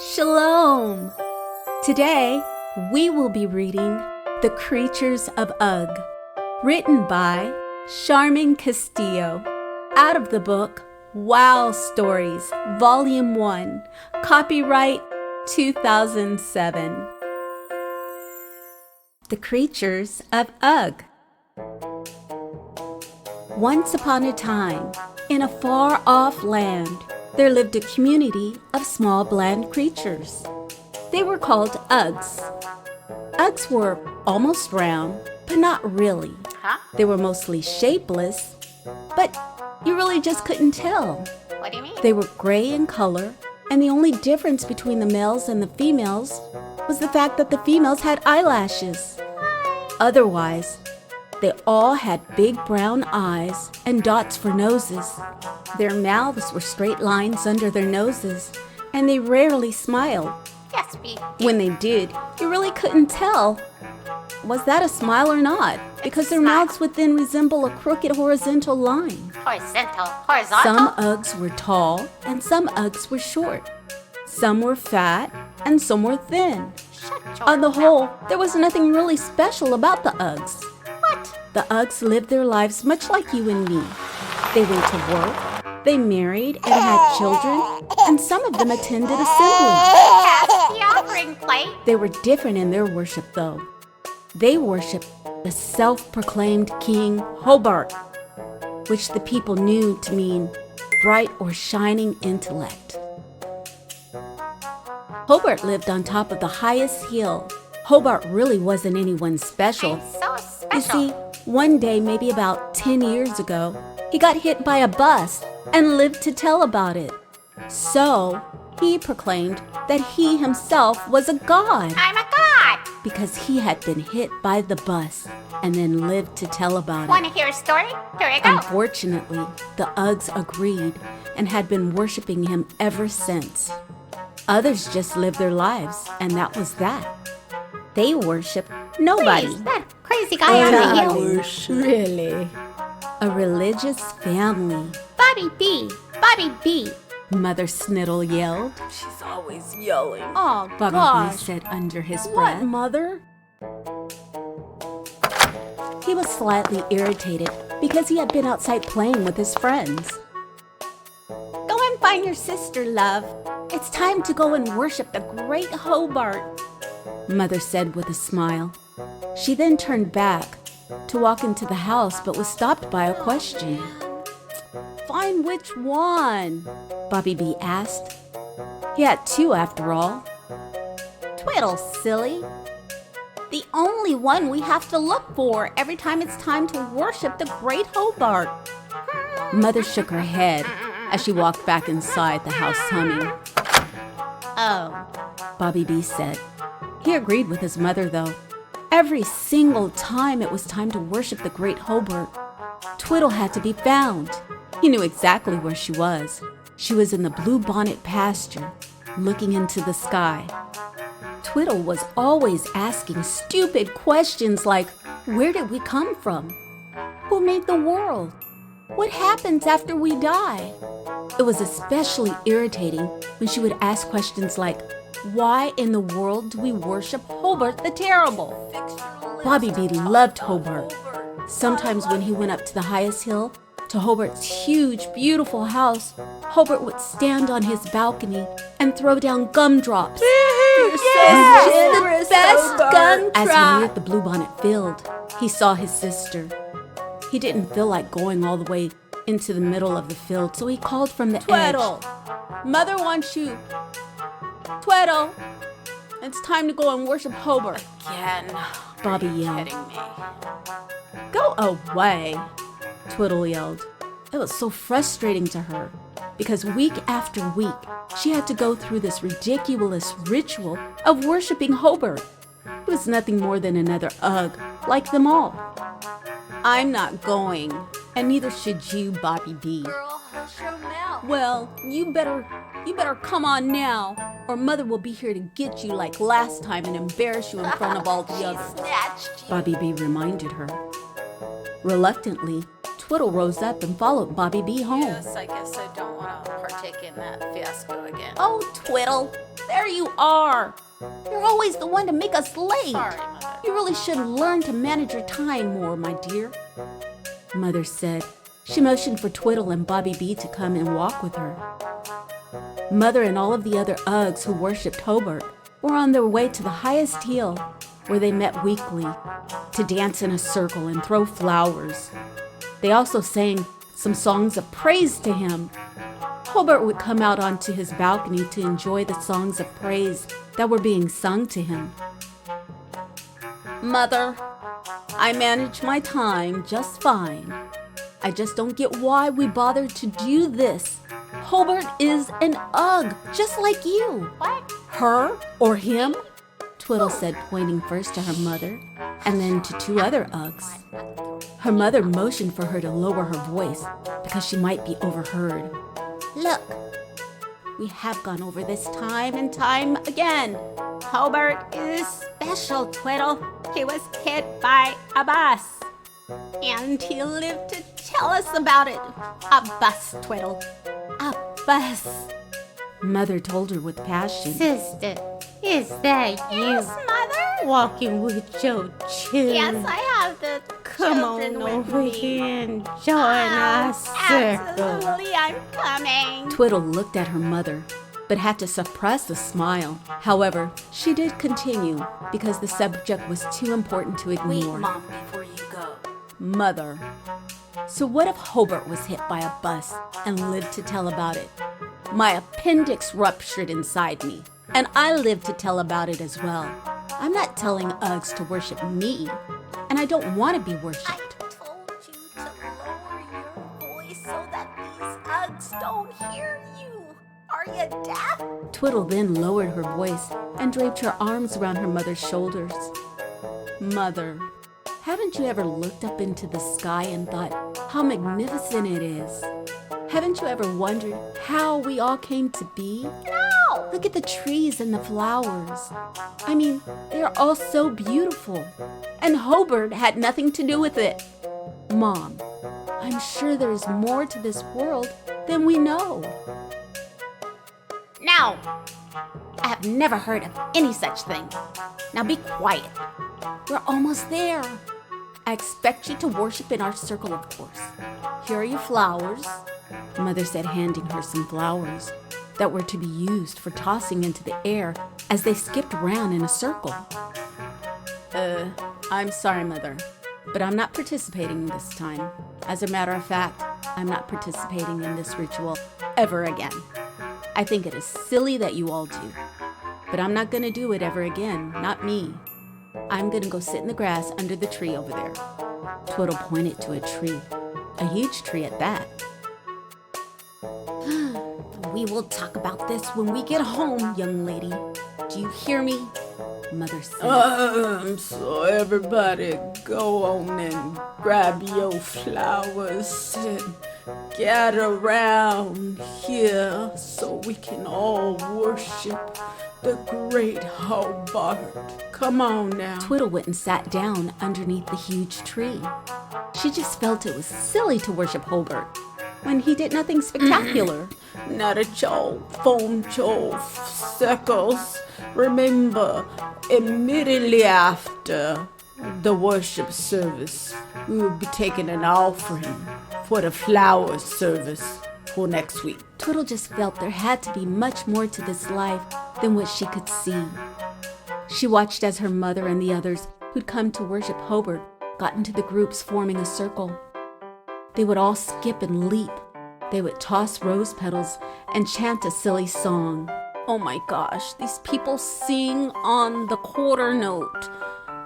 Shalom! Today, we will be reading The Creatures of Ugg, written by Sharman Castillo, out of the book Wow Stories, Volume 1, copyright 2007. The Creatures of Ugg. Once upon a time, in a far-off land, there lived a community of small, bland creatures. They were called Uggs. Uggs were almost round, but not really. They were mostly shapeless, but you really just couldn't tell. What do you mean? They were gray in color, and the only difference between the males and the females was the fact that the females had eyelashes. Otherwise, they all had big brown eyes and dots for noses. Their mouths were straight lines under their noses, and they rarely smiled. Yes, When they did, you really couldn't tell. Was that a smile or not? Because their mouths would then resemble a crooked horizontal line. Horizontal? Some Uggs were tall, and some Uggs were short. Some were fat, and some were thin. On the whole, there was nothing really special about the Uggs. What? The Uggs lived their lives much like you and me. They went to work, they married and had children, and some of them attended assembly. Yes, the offering plate. They were different in their worship, though. They worshiped the self-proclaimed King Hobart, which the people knew to mean bright or shining intellect. Hobart lived on top of the highest hill. Hobart really wasn't anyone special. So special. You see, one day, maybe about 10 years ago, he got hit by a bus and lived to tell about it. So, he proclaimed that he himself was a god I'm a god. because he had been hit by the bus and then lived to tell about Want it. to hear a story? Here we go. Unfortunately, the Uggs agreed and had been worshiping him ever since. Others just lived their lives, and that was that. They worshiped nobody. Please, that crazy guy on the hill. Really? A religious family. Bobby B. Mother Sniddle yelled. She's always yelling. Oh, Bobby B said under his breath. What, Mother? He was slightly irritated because he had been outside playing with his friends. Go and find your sister, love. It's time to go and worship the great Hobart, Mother said with a smile. She then turned back to walk into the house, but was stopped by a question. Find which one? Bobby B asked. He had two after all. Twiddle, silly. The only one we have to look for every time it's time to worship the great Hobart. Mother shook her head as she walked back inside the house humming. Oh, Bobby B said. He agreed with his mother, though. Every single time it was time to worship the great Hobart, Twiddle had to be found. He knew exactly where she was. She was in the bluebonnet pasture, looking into the sky. Twiddle was always asking stupid questions like, where did we come from? Who made the world? What happens after we die? It was especially irritating when she would ask questions like, why in the world do we worship Hobart the Terrible? Bobby B loved Hobart. Sometimes when he went up to the highest hill, to Hobart's huge, beautiful house, Hobart would stand on his balcony and throw down gumdrops. You're so Just the best gumdrops. As he neared the bluebonnet field, he saw his sister. He didn't feel like going all the way into the middle of the field, so he called from the Twiddle, edge. Mother wants you. Twiddle, it's time to go and worship Hobart. Again. Bobby Are you yelled. kidding me? Go away, Twiddle yelled. It was so frustrating to her because week after week, she had to go through this ridiculous ritual of worshiping Hobart. He was nothing more than another Ugg, like them all. I'm not going, and neither should you, Bobby B. Girl, hush your mouth. Well, you better come on now, or Mother will be here to get you like last time and embarrass you in front of all the others. Snatched you. Bobby B reminded her. Reluctantly, Twiddle rose up and followed Bobby B home. Yes, I guess I don't want to partake in that fiasco again. Oh, Twiddle, there you are. You're always the one to make us late. Sorry, Mother. You really should learn to manage your time more, my dear, Mother said. She motioned for Twiddle and Bobby B to come and walk with her. Mother and all of the other Uggs who worshipped Hobart were on their way to the highest hill, where they met weekly to dance in a circle and throw flowers. They also sang some songs of praise to him. Hobart would come out onto his balcony to enjoy the songs of praise that were being sung to him. Mother, I manage my time just fine. I just don't get why we bothered to do this. Hobart is an Ugg, just like you. What? Her or him? Twiddle said, pointing first to her mother and then to two other Uggs. Her mother motioned for her to lower her voice because she might be overheard. Look, we have gone over this time and time again. Hobart is special, Twiddle. He was hit by a bus. And he lived to tell us about it. A bus, Twiddle. A bus. Mother told her with passion. Sister, is that Yes, you Mother. walking with your children? Yes, I have the Come children on with over me. here and join our circle. Absolutely, I'm coming. Twiddle looked at her mother, but had to suppress a smile. However, she did continue because the subject was too important to Wait, ignore. Mom, before you go. Mother. So what if Hobart was hit by a bus and lived to tell about it? My appendix ruptured inside me, and I lived to tell about it as well. I'm not telling Uggs to worship me, and I don't want to be I worshipped. told you to lower your voice so that these Uggs don't hear you. Are you deaf? Twiddle then lowered her voice and draped her arms around her mother's shoulders. Mother, haven't you ever looked up into the sky and thought how magnificent it is? Haven't you ever wondered how we all came to be? No. Look at the trees and the flowers. I mean, they are all so beautiful. And Hobart had nothing to do with it. Mom, I'm sure there's more to this world than we know. No. I have never heard of any such thing. Now be quiet. We're almost there. I expect you to worship in our circle, of course. Here are your flowers, Mother said, handing her some flowers that were to be used for tossing into the air as they skipped around in a circle. I'm sorry, Mother, but I'm not participating this time. As a matter of fact, I'm not participating in this ritual ever again. I think it is silly that you all do, but I'm not going to do it ever again, not me. I'm going to go sit in the grass under the tree over there. Twiddle pointed to a tree, a huge tree at that. We will talk about this when we get home, young lady. Do you hear me? Mother said. So everybody go on and grab your flowers and gather around here so we can all worship the great Hobart. Come on now. Twiddle went and sat down underneath the huge tree. She just felt it was silly to worship Hobart when he did nothing spectacular. Now that y'all formed your circles, remember, immediately after the worship service, we will be taking an offering for the flower service for next week. Twiddle just felt there had to be much more to this life than what she could see. She watched as her mother and the others who'd come to worship Hobart got into the groups forming a circle. They would all skip and leap. They would toss rose petals and chant a silly song. Oh my gosh, these people sing on the quarter note.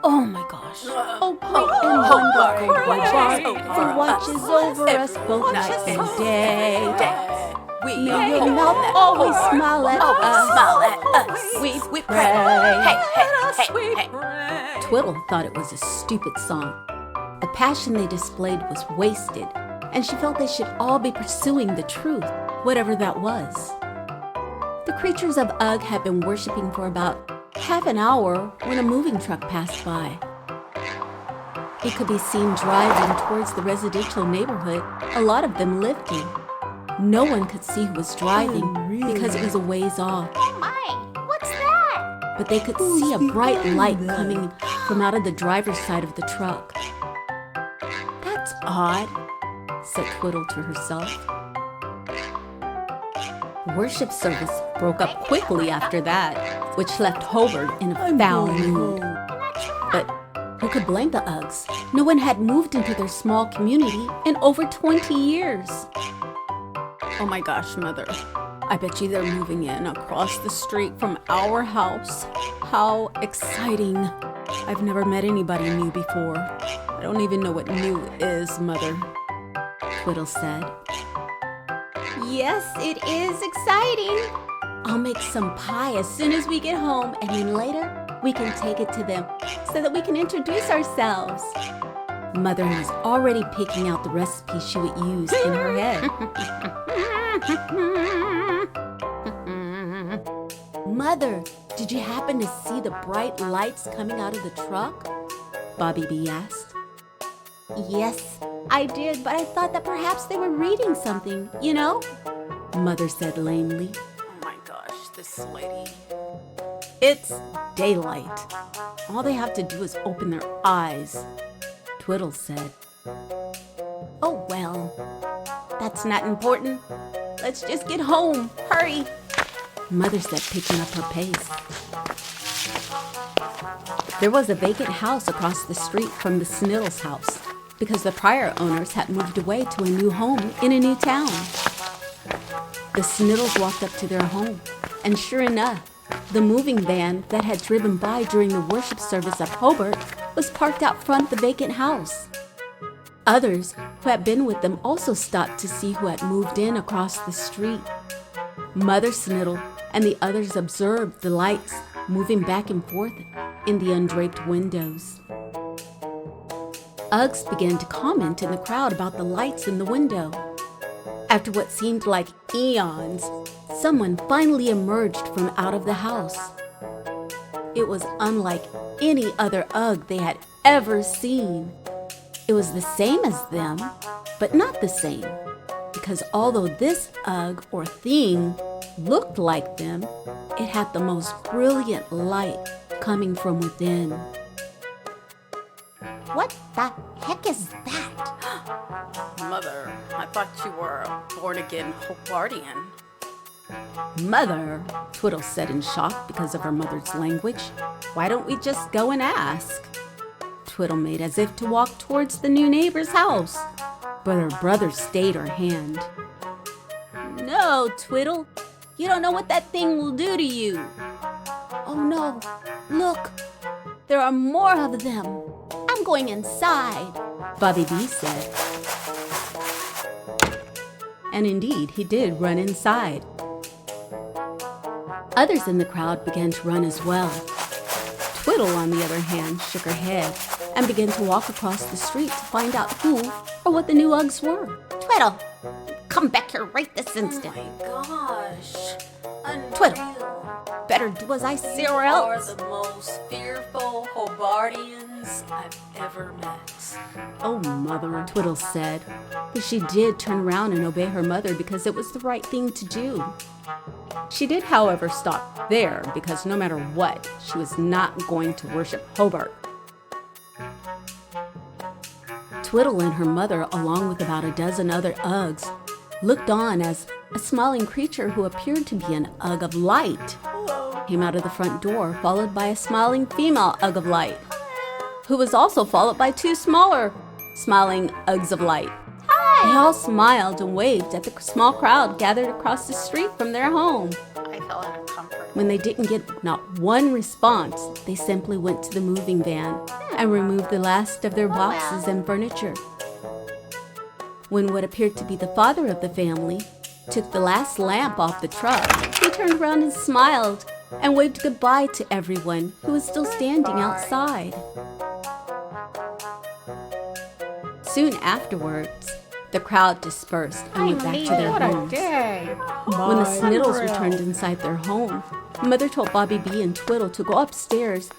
Oh my gosh. Oh, great and wonderful Hobart, who watches over us both night and day. May your mouth always smile at us. We pray. Hey. Twiddle thought it was a stupid song. The passion they displayed was wasted, and she felt they should all be pursuing the truth, whatever that was. The creatures of Ugg had been worshiping for about half an hour when a moving truck passed by. It could be seen driving towards the residential neighborhood a lot of them lived in. No one could see who was driving because it was a ways off. Oh my. What's but they could see a bright light coming from out of the driver's side of the truck. "That's odd," said Twiddle to herself. Worship service broke up quickly after that, which left Hobart in a foul mood. But who could blame the Uggs? No one had moved into their small community in over 20 years. Oh my gosh, Mother. I bet you they're moving in across the street from our house. How exciting. I've never met anybody new before. I don't even know what new is, Mother. Twiddle said. Yes, it is exciting. "I'll make some pie as soon as we get home, and then later we can take it to them so that we can introduce ourselves." Mother was already picking out the recipe she would use in her head. "Mother, did you happen to see the bright lights coming out of the truck?" Bobby B asked. Yes, I did, but I thought that perhaps they were reading something, you know? Mother said lamely. Oh my gosh, this lady. "It's daylight. All they have to do is open their eyes," Twiddle said. Oh, well, that's not important. Let's just get home. Hurry. Mother said, picking up her pace. There was a vacant house across the street from the Sniddles' house because the prior owners had moved away to a new home in a new town. The Sniddles walked up to their home, and sure enough, the moving van that had driven by during the worship service at Hobart was parked out front the vacant house. Others who had been with them also stopped to see who had moved in across the street. Mother Sniddle and the others observed the lights moving back and forth in the undraped windows. Uggs began to comment in the crowd about the lights in the window. After what seemed like eons, someone finally emerged from out of the house. It was unlike any other Ugg they had ever seen. It was the same as them, but not the same, because although this Ugg or thing looked like them, it had the most brilliant light coming from within. What the heck is that? Mother, I thought you were a born-again Hobartian. Mother, Twiddle said in shock because of her mother's language. Why don't we just go and ask? Twiddle made as if to walk towards the new neighbor's house, but her brother stayed her hand. No, Twiddle. You don't know what that thing will do to you. Oh no, look, there are more of them. I'm going inside, Bobby B said. And indeed, he did run inside. Others in the crowd began to run as well. Twiddle, on the other hand, shook her head and began to walk across the street to find out who or what the new Uggs were. Twiddle, come back here right this instant. Oh my gosh. Twiddle, better do as I say or You are else. the most fearful Hobartians I've ever met. Oh, Mother, Twiddle said. But she did turn around and obey her mother because it was the right thing to do. She did, however, stop there because no matter what, she was not going to worship Hobart. Twiddle and her mother, along with about a dozen other Uggs, looked on as a smiling creature who appeared to be an Ugg of light came out of the front door, followed by a smiling female Ugg of light, who was also followed by two smaller smiling Uggs of light. They all smiled and waved at the small crowd gathered across the street from their home. I felt uncomfortable. When they didn't get not one response, they simply went to the moving van and removed the last of their boxes and furniture. When what appeared to be the father of the family took the last lamp off the truck, he turned around and smiled and waved goodbye to everyone who was still standing outside. Soon afterwards, the crowd dispersed and went back to their homes. When the Sniddles returned inside their home, Mother told Bobby B and Twiddle to go upstairs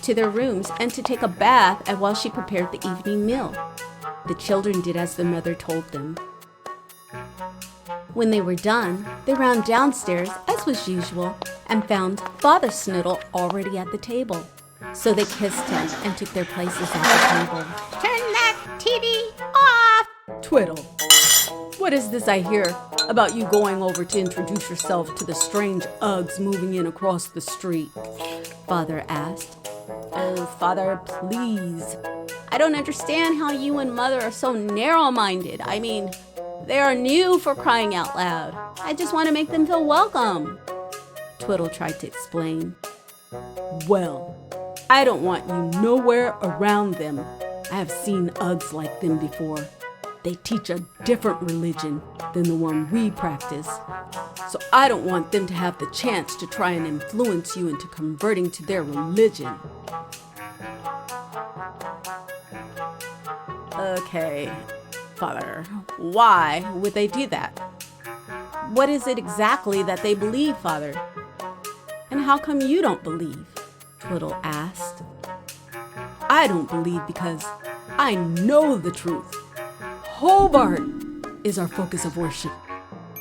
to their rooms and to take a bath while she prepared the evening meal. The children did as the mother told them. When they were done, they ran downstairs, as was usual, and found Father Sniddle already at the table. So they kissed him and took their places at the table. Turn that TV off! Twiddle, what is this I hear about you going over to introduce yourself to the strange Uggs moving in across the street? Father asked. Oh, Father, please. I don't understand how you and Mother are so narrow-minded. I mean, they are new, for crying out loud. I just want to make them feel welcome. Twiddle tried to explain. Well, I don't want you nowhere around them. I have seen Uggs like them before. They teach a different religion than the one we practice. So I don't want them to have the chance to try and influence you into converting to their religion. Okay, Father, why would they do that? What is it exactly that they believe, Father? And how come you don't believe? Twiddle asked. I don't believe because I know the truth. Hobart is our focus of worship,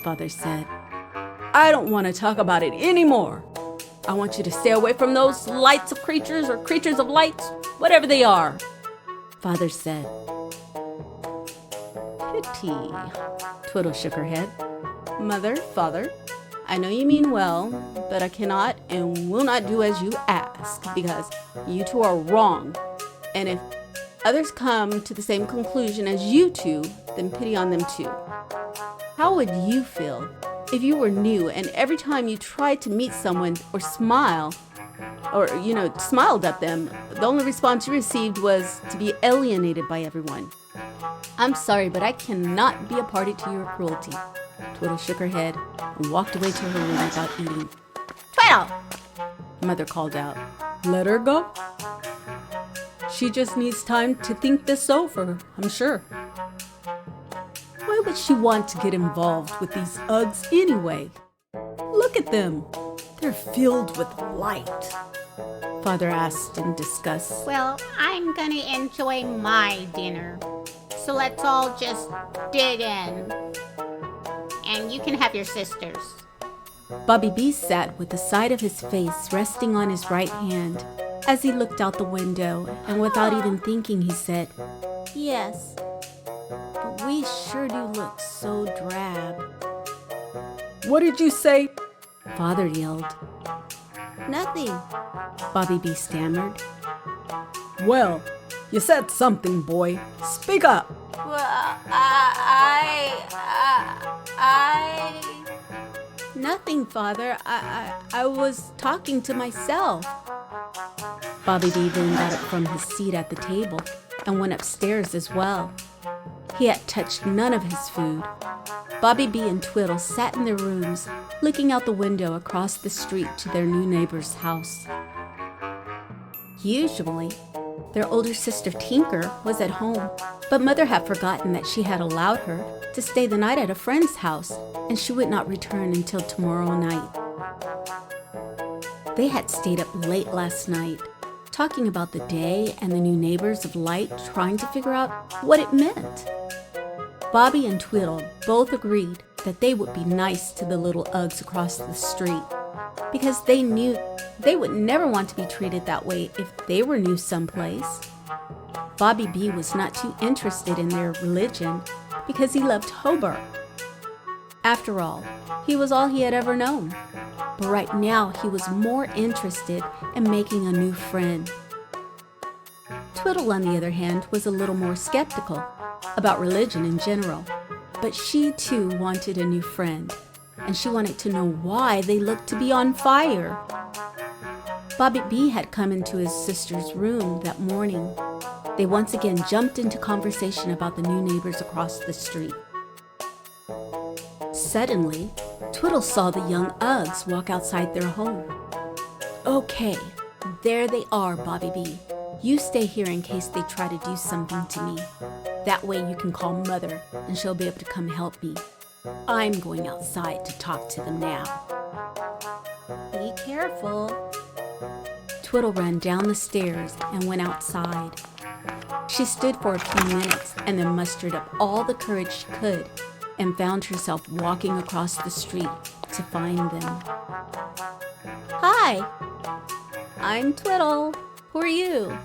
Father said. I don't want to talk about it anymore. I want you to stay away from those lights of creatures or creatures of lights, whatever they are, Father said. Pity. Twiddle shook her head. Mother, Father, I know you mean well, but I cannot and will not do as you ask because you two are wrong. And if others come to the same conclusion as you two, then pity on them too. How would you feel if you were new and every time you tried to meet someone or smile, or, smiled at them, the only response you received was to be alienated by everyone? I'm sorry, but I cannot be a party to your cruelty. Twiddle shook her head and walked away to her room without eating. Twiddle! Mother called out. Let her go. She just needs time to think this over, I'm sure. Why would she want to get involved with these Uggs anyway? Look at them. They're filled with light, Father asked in disgust. Well, I'm gonna enjoy my dinner. So let's all just dig in. And you can have your sisters. Bobby B sat with the side of his face resting on his right hand as he looked out the window, and without even thinking, he said, "Yes, but we sure do look so drab." What did you say? Father yelled. Nothing. Bobby B stammered. Well, you said something, boy. Speak up. Well, Nothing, Father. I was talking to myself. Bobby B then got up from his seat at the table and went upstairs as well. He had touched none of his food. Bobby B and Twiddle sat in their rooms, looking out the window across the street to their new neighbor's house. Usually, their older sister Tinker was at home, but Mother had forgotten that she had allowed her to stay the night at a friend's house, and she would not return until tomorrow night. They had stayed up late last night, talking about the day and the new neighbors of light, trying to figure out what it meant. Bobby and Twiddle both agreed that they would be nice to the little Uggs across the street, because they knew they would never want to be treated that way if they were new someplace. Bobby B was not too interested in their religion because he loved Hobart. After all, he was all he had ever known. But right now, he was more interested in making a new friend. Twiddle, on the other hand, was a little more skeptical about religion in general. But she too wanted a new friend, and she wanted to know why they looked to be on fire. Bobby B had come into his sister's room that morning. They once again jumped into conversation about the new neighbors across the street. Suddenly, Twiddle saw the young Uggs walk outside their home. "Okay, there they are, Bobby B. You stay here in case they try to do something to me. That way you can call Mother and she'll be able to come help me. I'm going outside to talk to them now." be careful. Twiddle ran down the stairs and went outside. She stood for a few minutes and then mustered up all the courage she could and found herself walking across the street to find them. Hi, I'm Twiddle. Who are you?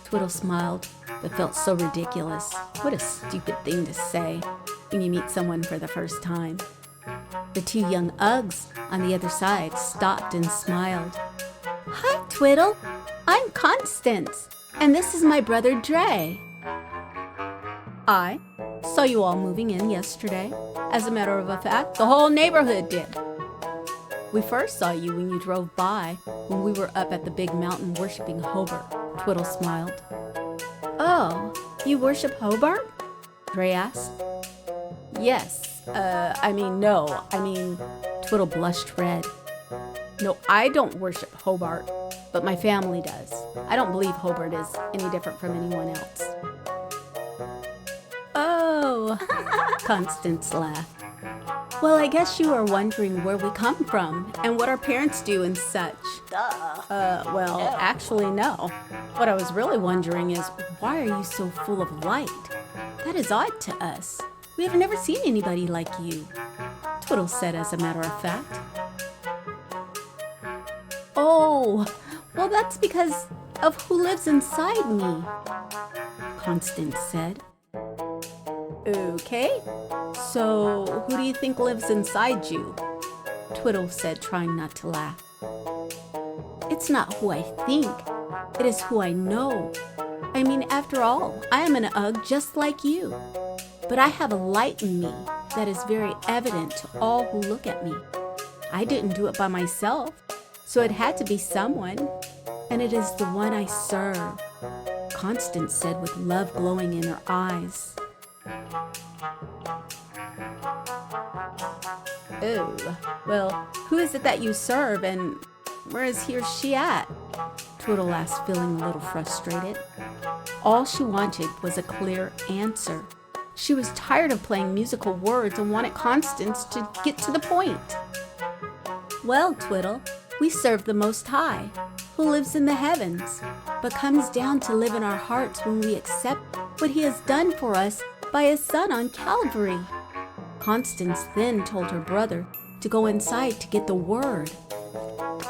Twiddle smiled, but felt so ridiculous. What a stupid thing to say when you meet someone for the first time. The two young Uggs on the other side stopped and smiled. Hi, Twiddle. I'm Constance, and this is my brother Dre. I saw you all moving in yesterday. As a matter of fact, the whole neighborhood did. We first saw you when you drove by when we were up at the big mountain worshiping Hobart. Twiddle smiled. Oh, you worship Hobart? Dre asked. Yes. No. Twiddle blushed red. No, I don't worship Hobart, but my family does. I don't believe Hobart is any different from anyone else. Oh, Constance laughed. Well, I guess you are wondering where we come from and what our parents do and such. Actually, no. What I was really wondering is, why are you so full of light? That is odd to us. We have never seen anybody like you, Twiddle said as a matter of fact. Oh, well, that's because of who lives inside me, Constance said. Okay, so who do you think lives inside you? Twiddle said, trying not to laugh. It's not who I think, it is who I know. I mean, after all, I am an Ugg just like you. But I have a light in me that is very evident to all who look at me. I didn't do it by myself, so it had to be someone, and it is the one I serve, Constance said with love glowing in her eyes. Oh, well, who is it that you serve, and where is he or she at? Twiddle asked, feeling a little frustrated. All she wanted was a clear answer. She was tired of playing musical words and wanted Constance to get to the point. Well, Twiddle, we serve the Most High, who lives in the heavens, but comes down to live in our hearts when we accept what he has done for us by his son on Calvary. Constance then told her brother to go inside to get the word.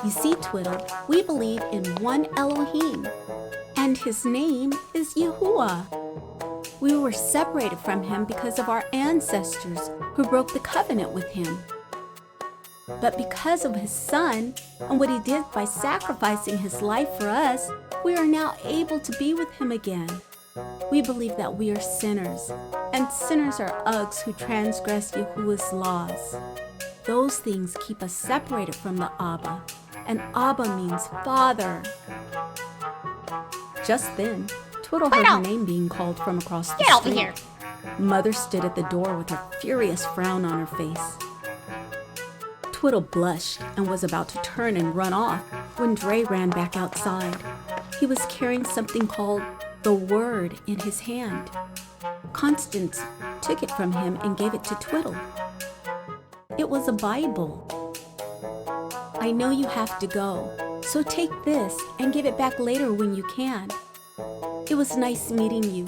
You see, Twiddle, we believe in one Elohim, and his name is Yahuwah. We were separated from him because of our ancestors who broke the covenant with him. But because of his son and what he did by sacrificing his life for us, we are now able to be with him again. We believe that we are sinners, and sinners are Uggs who transgress Yahuwah's laws. Those things keep us separated from the Abba, and Abba means Father. Just then, Twiddle heard her name being called from across the street. Get over here! Mother stood at the door with a furious frown on her face. Twiddle blushed and was about to turn and run off when Dre ran back outside. He was carrying something called the Word in his hand. Constance took it from him and gave it to Twiddle. It was a Bible. I know you have to go, so take this and give it back later when you can. It was nice meeting you.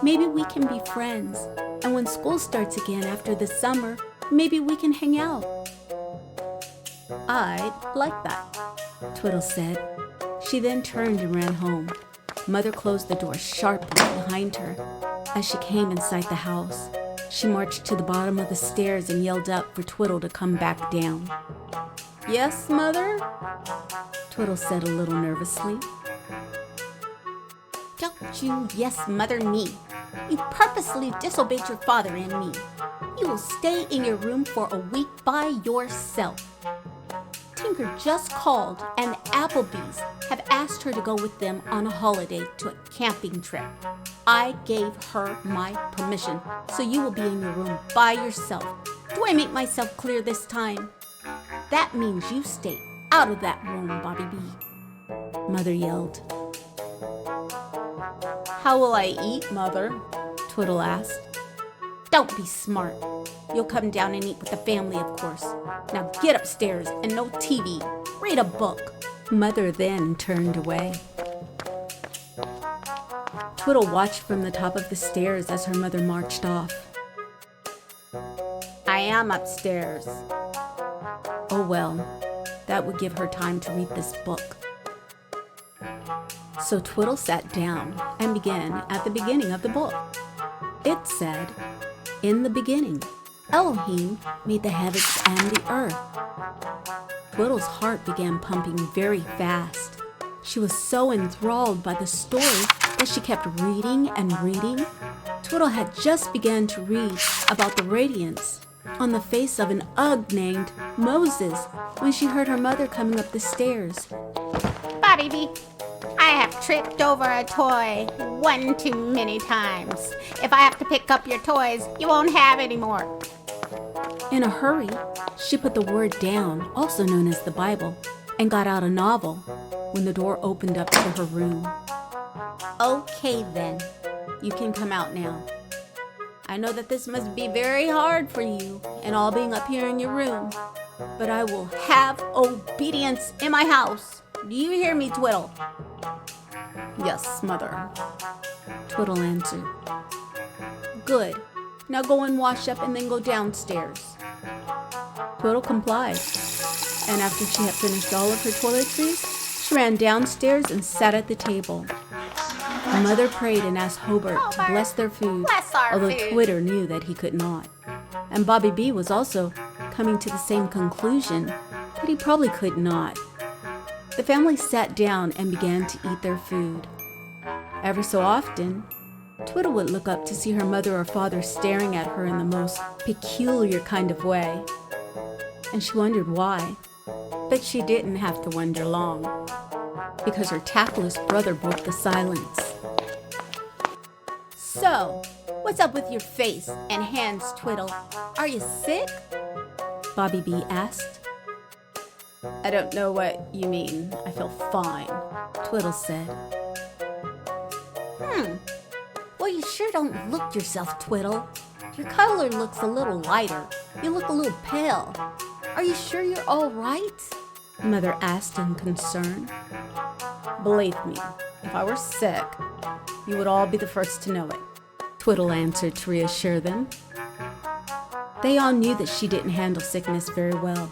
Maybe we can be friends, and when school starts again after the summer, maybe we can hang out. I'd like that, Twiddle said. She then turned and ran home. Mother closed the door sharply behind her. As she came inside the house, she marched to the bottom of the stairs and yelled up for Twiddle to come back down. Yes, Mother? Twiddle said a little nervously. Don't you yes mother me. You purposely disobeyed your father and me. You will stay in your room for a week by yourself. Tinker just called, and the Applebees have asked her to go with them on a holiday to a camping trip. I gave her my permission, so you will be in your room by yourself. Do I make myself clear this time? That means you stay out of that room, Bobby B. Mother yelled. How will I eat, Mother? Twiddle asked. Don't be smart. You'll come down and eat with the family, of course. Now get upstairs and no TV. Read a book. Mother then turned away. Twiddle watched from the top of the stairs as her mother marched off. I am upstairs. Oh well, that would give her time to read this book. So Twiddle sat down and began at the beginning of the book. It said, "In the beginning, Elohim made the heavens and the earth." Twiddle's heart began pumping very fast. She was so enthralled by the story that she kept reading and reading. Twiddle had just begun to read about the radiance on the face of an Ugg named Moses when she heard her mother coming up the stairs. Bobby B, I have tripped over a toy one too many times. If I have to pick up your toys, you won't have any more. In a hurry, she put the word down, also known as the Bible, and got out a novel when the door opened up to her room. "Okay then, you can come out now. I know that this must be very hard for you and all being up here in your room, but I will have obedience in my house. Do you hear me, Twiddle?" Yes, Mother. Twiddle answered. "Good. Now go and wash up and then go downstairs." Twiddle complied, and after she had finished all of her toiletries, she ran downstairs and sat at the table. Her mother prayed and asked Hobart to bless their food, Bless our although food. Twitter knew that he could not. And Bobby B was also coming to the same conclusion that he probably could not. The family sat down and began to eat their food. Every so often, Twiddle would look up to see her mother or father staring at her in the most peculiar kind of way, and she wondered why. But she didn't have to wonder long, because her tactless brother broke the silence. "So, what's up with your face and hands, Twiddle? Are you sick?" Bobby B asked. I don't know what you mean. I feel fine. Twiddle said. Well, you sure don't look yourself, Twiddle. Your color looks a little lighter. You look a little pale. Are you sure you're all right?" Mother asked in concern. Believe me, if I were sick, you would all be the first to know it. Twiddle answered to reassure them. They all knew that she didn't handle sickness very well.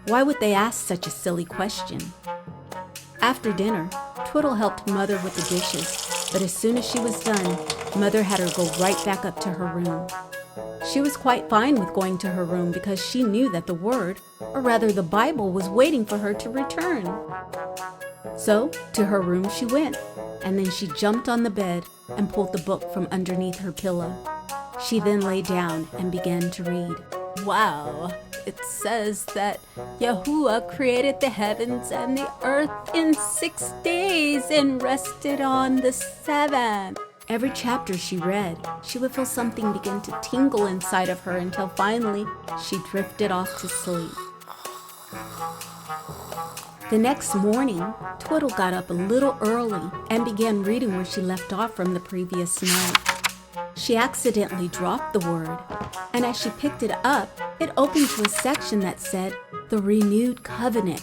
Why would they ask such a silly question? After dinner, Twiddle helped Mother with the dishes, but as soon as she was done, Mother had her go right back up to her room. She was quite fine with going to her room because she knew that the Word, or rather the Bible, was waiting for her to return. So, to her room she went, and then she jumped on the bed and pulled the book from underneath her pillow. She then lay down and began to read. Wow, it says that Yahuwah created the heavens and the earth in 6 days and rested on the seventh. Every chapter she read, she would feel something begin to tingle inside of her until finally she drifted off to sleep. The next morning, Twiddle got up a little early and began reading where she left off from the previous night. She accidentally dropped the word, and as she picked it up, it opened to a section that said, "The Renewed Covenant,"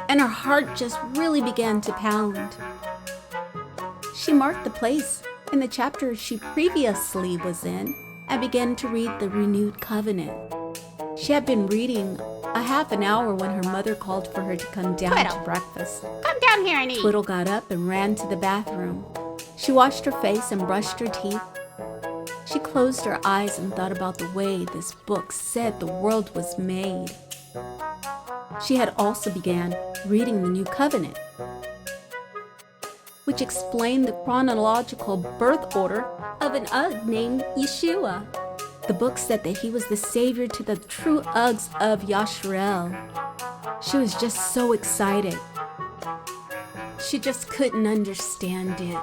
and her heart just really began to pound. She marked the place in the chapter she previously was in and began to read the Renewed Covenant. She had been reading a half an hour when her mother called for her to come down Twiddle. to breakfast. Come down here and eat. Twiddle got up and ran to the bathroom. She washed her face and brushed her teeth. She closed her eyes and thought about the way this book said the world was made. She had also began reading the New Covenant, which explained the chronological birth order of an Ugg named Yeshua. The book said that he was the savior to the true Uggs of Yasharel. She was just so excited. She just couldn't understand it.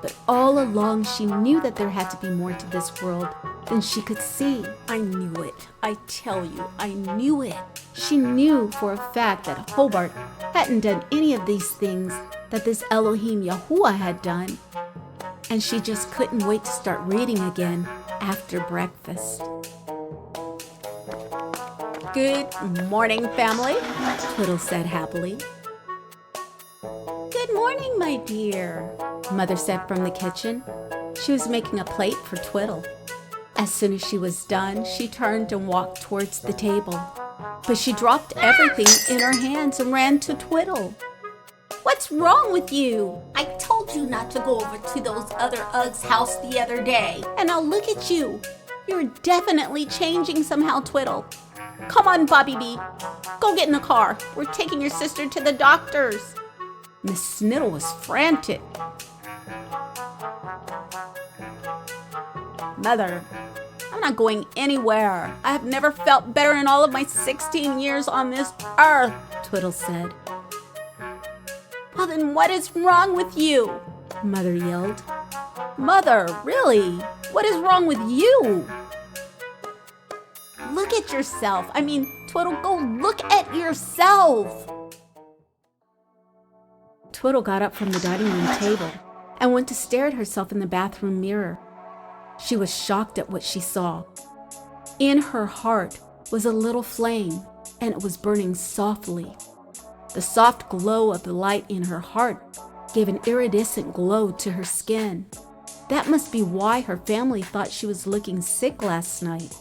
But all along she knew that there had to be more to this world than she could see. I knew it. I tell you, I knew it. She knew for a fact that Hobart hadn't done any of these things that this Elohim Yahuwah had done. And she just couldn't wait to start reading again after breakfast. Good morning, family. Twiddle said happily. Good morning, my dear, Mother said from the kitchen. She was making a plate for Twiddle. As soon as she was done, she turned and walked towards the table. but she dropped everything in her hands and ran to Twiddle. What's wrong with you? I told you not to go over to those other Uggs' house the other day. And now look at you. You're definitely changing somehow, Twiddle. Come on, Bobby B. Go get in the car. We're taking your sister to the doctor's. Miss Sniddle was frantic. Mother, I'm not going anywhere. I have never felt better in all of my 16 years on this earth, Twiddle said. Well, then what is wrong with you? Mother yelled. Mother, really? What is wrong with you? Look at yourself. I mean, Twiddle, go look at yourself. Twiddle got up from the dining room table and went to stare at herself in the bathroom mirror. She was shocked at what she saw. In her heart was a little flame, and it was burning softly. The soft glow of the light in her heart gave an iridescent glow to her skin. That must be why her family thought she was looking sick last night.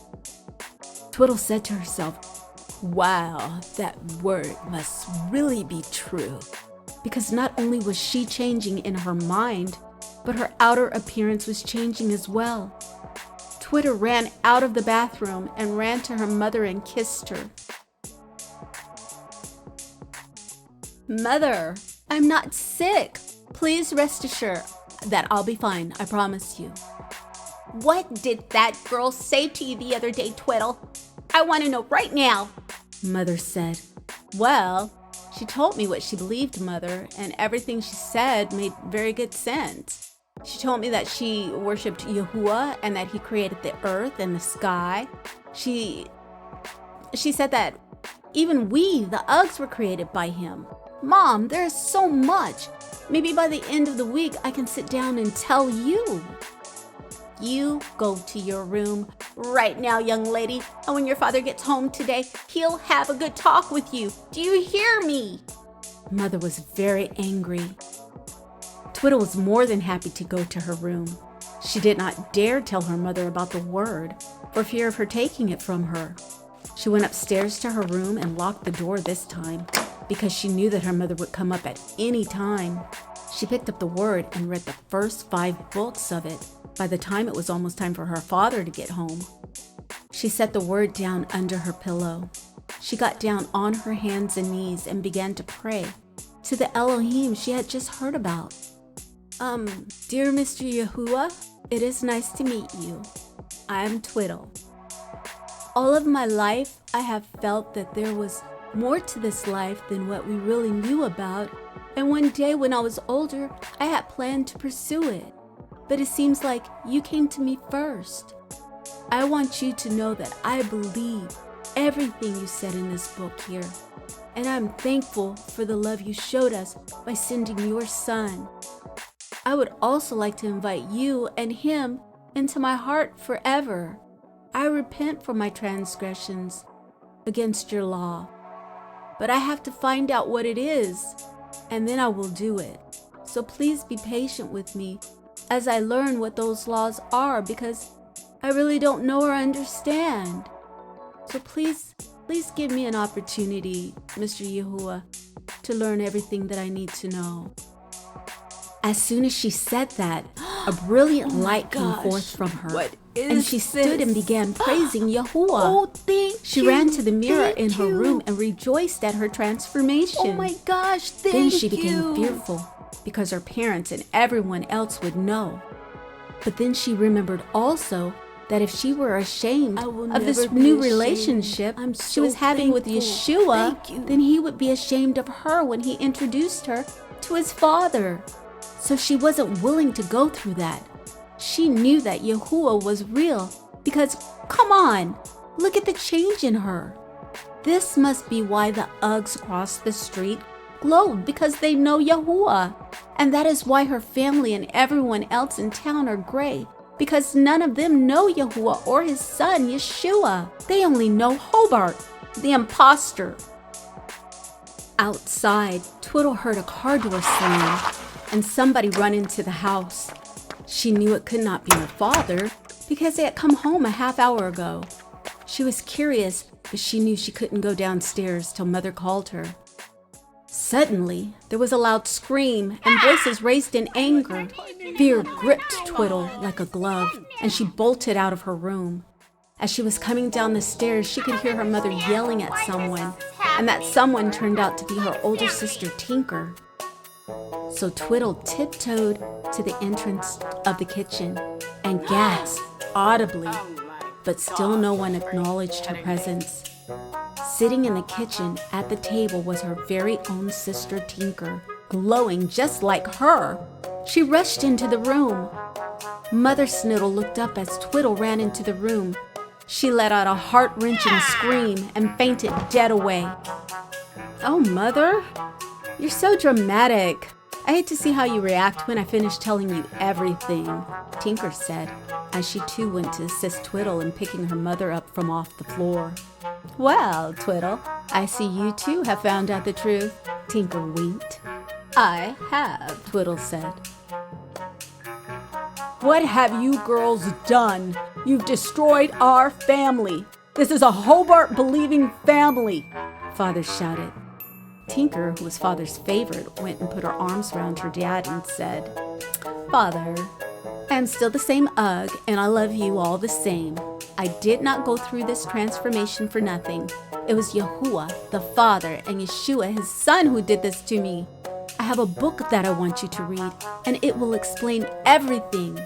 Twiddle said to herself, wow, that word must really be true. Because not only was she changing in her mind, but her outer appearance was changing as well. Twiddle ran out of the bathroom and ran to her mother and kissed her. Mother, I'm not sick. Please rest assured that I'll be fine, I promise you. What did that girl say to you the other day, Twiddle? I want to know right now. Mother said, well, she told me what she believed, Mother, and everything she said made very good sense. She told me that she worshipped Yahuwah and that he created the earth and the sky. She said that even we, the Uggs, were created by him. Mom, there is so much. Maybe by the end of the week, I can sit down and tell you. You go to your room right now, young lady. And when your father gets home today, he'll have a good talk with you. Do you hear me? Mother was very angry. Twiddle was more than happy to go to her room. She did not dare tell her mother about the word for fear of her taking it from her. She went upstairs to her room and locked the door this time because she knew that her mother would come up at any time. She picked up the word and read the first 5 books of it by the time it was almost time for her father to get home. She set the word down under her pillow. She got down on her hands and knees and began to pray to the Elohim she had just heard about. Dear Mr. Yahuwah, it is nice to meet you. I am Twiddle. All of my life, I have felt that there was more to this life than what we really knew about, and one day when I was older, I had planned to pursue it. But it seems like you came to me first. I want you to know that I believe everything you said in this book here, and I'm thankful for the love you showed us by sending your son. I would also like to invite you and him into my heart forever. I repent for my transgressions against your law, but I have to find out what it is, and then I will do it. So please be patient with me as I learn what those laws are, because I really don't know or understand. So please give me an opportunity, Mr. Yahuwah, to learn everything that I need to know. As soon as she said that, a brilliant light came forth from her, and she stood and began praising Yahuwah. Oh, thank She you. ran to the mirror Thank in her you. room and rejoiced at her transformation. Oh my gosh, thank you. Then she became fearful because her parents and everyone else would know. But then she remembered also that if she were ashamed I will of this never be new ashamed. relationship I'm she so was having with thankful. Yeshua, Thank you. then he would be ashamed of her when he introduced her to his father. So she wasn't willing to go through that. She knew that Yahuwah was real because, come on, look at the change in her. This must be why the Uggs across the street glowed, because they know Yahuwah. And that is why her family and everyone else in town are gray, because none of them know Yahuwah or his son, Yeshua. They only know Hobart, the imposter. Outside, Twiddle heard a car door slam and somebody run into the house. She knew it could not be her father because he had come home a half hour ago. She was curious, but she knew she couldn't go downstairs till Mother called her. Suddenly, there was a loud scream and voices raised in anger. Fear gripped Twiddle like a glove, and she bolted out of her room. As she was coming down the stairs, she could hear her mother yelling at someone, and that someone turned out to be her older sister, Tinker. So Twiddle tiptoed to the entrance of the kitchen and gasped audibly, but still no one acknowledged her presence. Sitting in the kitchen at the table was her very own sister, Tinker, glowing just like her. She rushed into the room. Mother Sniddle looked up as Twiddle ran into the room. She let out a heart-wrenching scream and fainted dead away. "Oh, Mother, you're so dramatic. I hate to see how you react when I finish telling you everything," Tinker said, as she too went to assist Twiddle in picking her mother up from off the floor. "Well, Twiddle, I see you too have found out the truth," Tinker winked. "I have," Twiddle said. "What have you girls done? You've destroyed our family. This is a Hobart-believing family," Father shouted. Tinker, who was Father's favorite, went and put her arms around her dad and said, "Father, I am still the same Ugg, and I love you all the same. I did not go through this transformation for nothing. It was Yahuwah, the Father, and Yeshua, his Son, who did this to me. I have a book that I want you to read, and it will explain everything."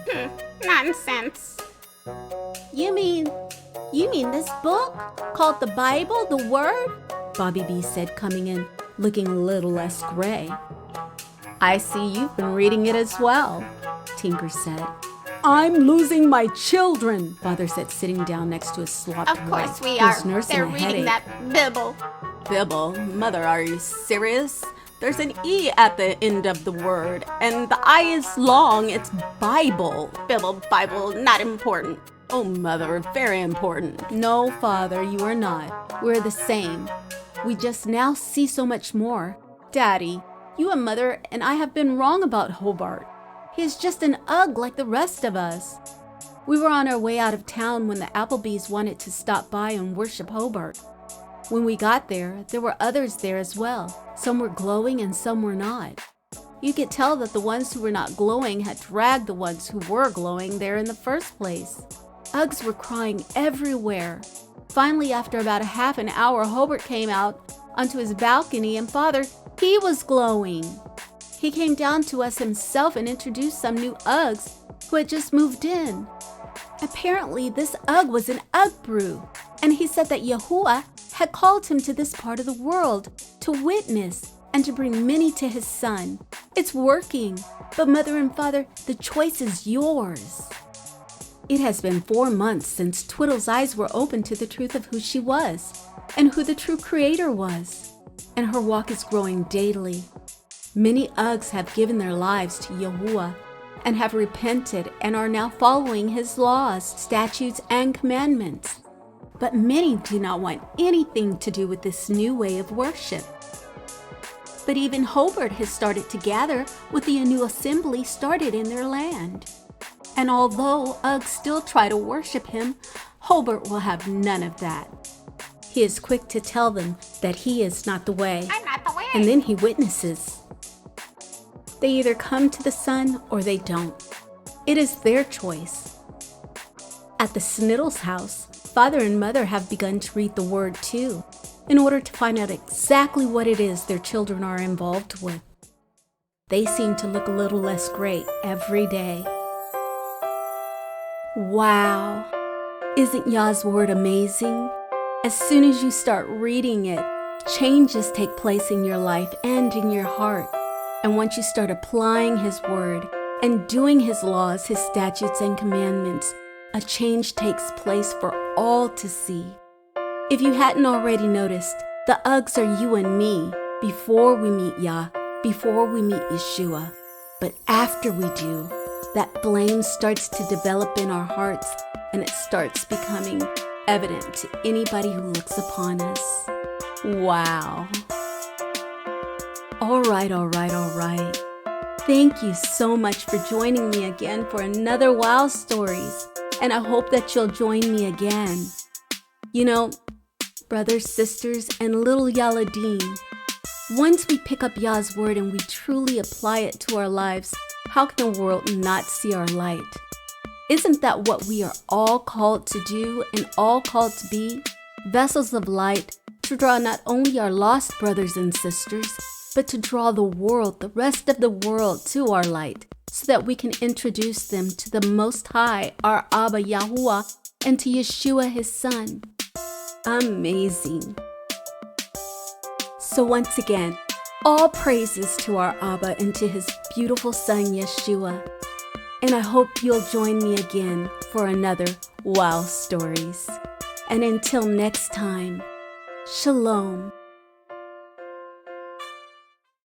Nonsense. You mean this book called the Bible, the Word?" Bobby B said, coming in, looking a little less gray. "I see you've been reading it as well," Tinker said. "I'm losing my children," Father said, sitting down next to his sloppy Of course wife, we who are. was nursing They're a reading headache. that Bible. Bibble? Mother, are you serious? There's an E at the end of the word, and the I is long. It's Bible. Bible, not important. Oh, Mother, very important. "No, Father, you are not. We're the same. We just now see so much more. Daddy, you and Mother and I have been wrong about Hobart. He is just an Ugg like the rest of us. We were on our way out of town when the Applebys wanted to stop by and worship Hobart. When we got there were others there as well. Some were glowing and some were not. You could tell that the ones who were not glowing had dragged the ones who were glowing there in the first place. Uggs were crying everywhere. Finally, after about a half an hour, Hobart came out onto his balcony, and Father, he was glowing. He came down to us himself and introduced some new Uggs who had just moved in. Apparently, this Ugg was an Ugg brew, and he said that Yahuwah had called him to this part of the world to witness and to bring many to his Son. It's working, but Mother and Father, the choice is yours." It has been 4 months since Twiddle's eyes were opened to the truth of who she was and who the true Creator was, and her walk is growing daily. Many Uggs have given their lives to Yahuwah and have repented and are now following his laws, statutes, and commandments. But many do not want anything to do with this new way of worship. But even Hobart has started to gather with the new assembly started in their land. And although Uggs still try to worship him, Hobart will have none of that. He is quick to tell them that he is not the way, I'm not the way. and then he witnesses. They either come to the Son or they don't. It is their choice. At the Sniddles' house, Father and Mother have begun to read the Word too, in order to find out exactly what it is their children are involved with. They seem to look a little less gray every day. Wow! Isn't Yah's Word amazing? As soon as you start reading it, changes take place in your life and in your heart. And once you start applying His Word and doing His laws, His statutes, and commandments, a change takes place for all to see. If you hadn't already noticed, the Uggs are you and me before we meet Yah, before we meet Yeshua. But after we do, that flame starts to develop in our hearts, and it starts becoming evident to anybody who looks upon us. Wow. All right. Thank you so much for joining me again for another Wow Stories, and I hope that you'll join me again. You know, brothers, sisters, and little Yaladiym, once we pick up Yah's word and we truly apply it to our lives, how can the world not see our light? Isn't that what we are all called to do and all called to be? Vessels of light to draw not only our lost brothers and sisters, but to draw the world, the rest of the world, to our light, so that we can introduce them to the Most High, our Abba Yahuwah, and to Yeshua, his son. Amazing. So once again, all praises to our Abba and to his beautiful son, Yeshua. And I hope you'll join me again for another Wow Stories. And until next time, Shalom.